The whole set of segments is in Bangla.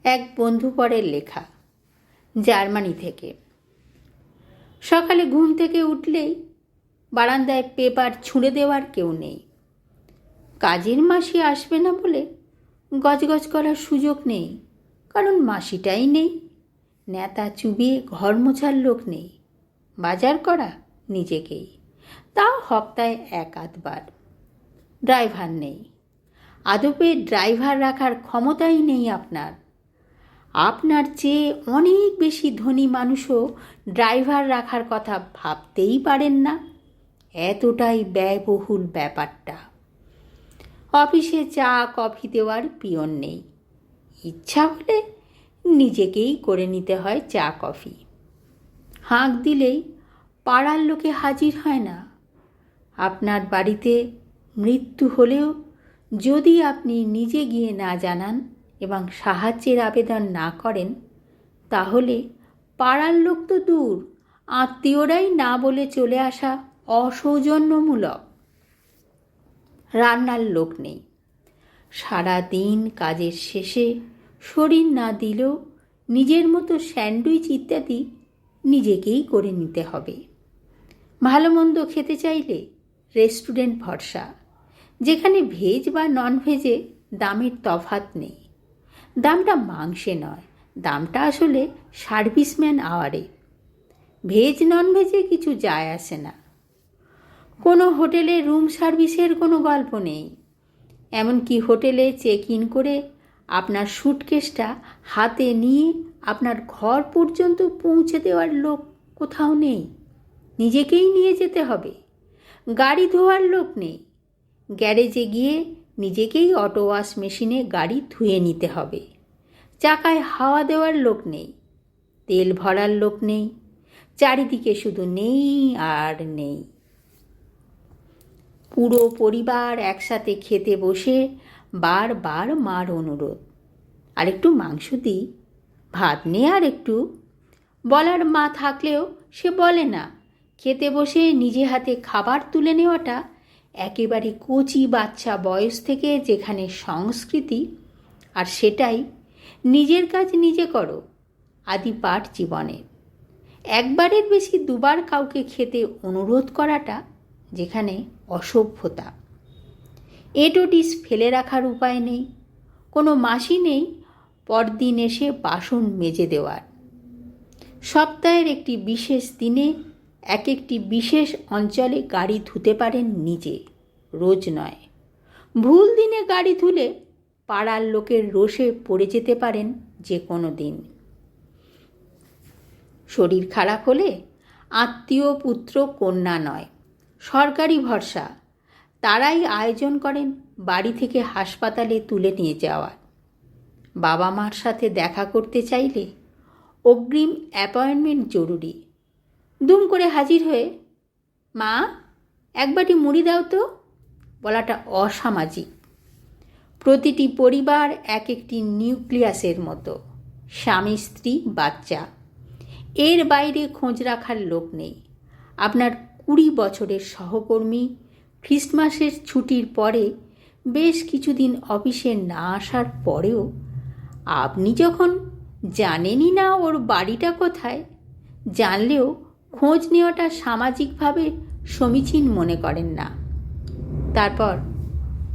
এক বন্ধু পরের লেখা, জার্মানি থেকে। সকালে ঘুম থেকে উঠলেই বারান্দায় পেপার ছুঁড়ে দেওয়ার কেউ নেই। কাজের মাসি আসবে না বলে গজগজ করার সুযোগ নেই, কারণ মাসিটাই নেই। নেতা চুবিয়ে ঘর মোছার লোক নেই। বাজার করা নিজেকেই, তাও সপ্তাহে এক আধবার। ড্রাইভার নেই, আদপে ড্রাইভার রাখার ক্ষমতাই নেই আপনার। আপনার চেয়ে অনেক বেশি ধনী মানুষও ড্রাইভার রাখার কথা ভাবতেই পারেন না, এতটাই ব্যয়বহুল ব্যাপারটা। অফিসে চা কফি দেওয়ার পিয়ন নেই, ইচ্ছা হলে নিজেকেই করে নিতে হয় চা কফি। হাঁক দিলেই পাড়ার লোকে হাজির হয় না। আপনার বাড়িতে মৃত্যু হলেও যদি আপনি নিজে গিয়ে না জানান এবং সাহায্যের আবেদন না করেন, তাহলে পাড়ার লোক তো দূর, আত্মীয়রাই না বলে চলে আসা অসৌজন্যমূলক। রান্নার লোক নেই, সারা দিন কাজের শেষে শরীর না দিলেও নিজের মতো স্যান্ডউইচ ইত্যাদি নিজেকেই করে নিতে হবে। ভালো মন্দ খেতে চাইলে রেস্টুরেন্ট ভরসা, যেখানে ভেজ বা ননভেজে দামের তফাৎ নেই। দামটা মাংসে নয়, দামটা আসলে সার্ভিসম্যান আওয়ারে। ভেজ ননভেজে কিছু যায় আসে না। কোনো হোটেলে রুম সার্ভিসের কোনো গল্প নেই। এমনকি হোটেলে চেক ইন করে আপনার স্যুটকেসটা হাতে নিয়ে আপনার ঘর পর্যন্ত পৌঁছে দেওয়ার লোক কোথাও নেই, নিজেকেই নিয়ে যেতে হবে। গাড়ি ধোয়ার লোক নেই, গ্যারেজে গিয়ে নিজেকেই অটো ওয়াশ মেশিনে গাড়ি ধুয়ে নিতে হবে। চাকায় হাওয়া দেওয়ার লোক নেই, তেল ভরার লোক নেই, চারিদিকে শুধু নেই আর নেই। পুরো পরিবার একসাথে খেতে বসে বারবার মার অনুরোধ, আরেকটু মাংস দিই, ভাত নে আর একটু। বলার মা থাকলেও সে বলে না। খেতে বসে নিজে হাতে খাবার তুলে নেওয়াটা একেবারে কচি বাচ্চা বয়স থেকে যেখানে সংস্কৃতি, আর সেটাই নিজের কাজ নিজে করো আদি পাঠ জীবনের। একবারের বেশি দুবার কাউকে খেতে অনুরোধ করাটা যেখানে অসভ্যতা। এঁটো ডিশ ফেলে রাখার উপায় নেই, কোনো মাসি নেই পরদিন এসে বাসন মেজে দেওয়ার। সপ্তাহের একটি বিশেষ দিনে এক একটি বিশেষ অঞ্চলে গাড়ি ধুতে পারেন নিজে, রোজ নয়। ভুল দিনে গাড়ি ধুলে পাড়ার লোকের রোষে পড়ে যেতে পারেন যে কোনো দিন। শরীর খারাপ হলে আত্মীয় পুত্র কন্যা নয়, সরকারি ভরসা, তারাই আয়োজন করেন বাড়ি থেকে হাসপাতালে তুলে নিয়ে যাওয়ার। বাবা মার সাথে দেখা করতে চাইলে অগ্রিম অ্যাপয়েন্টমেন্ট জরুরি। দুম করে হাজির হয়ে মা এক বাটি মুড়ি দাও তো বলাটা অসামাজিক। প্রতিটি পরিবার এক একটি নিউক্লিয়াসের মতো, স্বামী স্ত্রী বাচ্চা, এর বাইরে খোঁজ রাখার লোক নেই। আপনার 20 বছরের সহকর্মী খ্রিস্টমাসের ছুটির পরে বেশ কিছুদিন অফিসে না আসার পরেও আপনি যখন জানেনই না ওর বাড়িটা কোথায়, জানলেও খোঁজ নেওয়াটা সামাজিকভাবে সমীচীন মনে করেন না। তারপর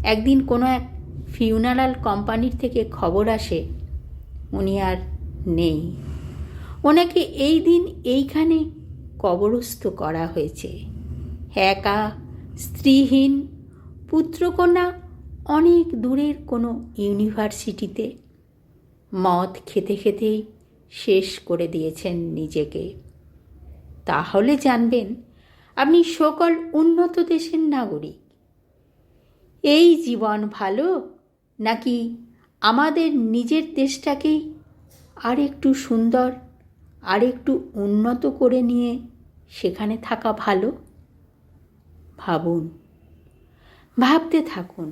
একদিন কোনো এক ফিউনারাল কোম্পানির থেকে খবর আসে উনি আর নেই, ওনাকে এই দিন এইখানে কবরস্থ করা হয়েছে। একা, স্ত্রীহীন, পুত্রকন্যা অনেক দূরের কোনো ইউনিভার্সিটিতে। মদ খেতে খেতেই শেষ করে দিয়েছেন নিজেকে। তাহলে জানবেন আপনি সকল উন্নত দেশের নাগরিক। এই জীবন ভালো, নাকি আমাদের নিজের দেশটাকেই আর একটু সুন্দর, আর একটু উন্নত করে নিয়ে সেখানে থাকা ভালো? ভাবুন, ভাবতে থাকুন।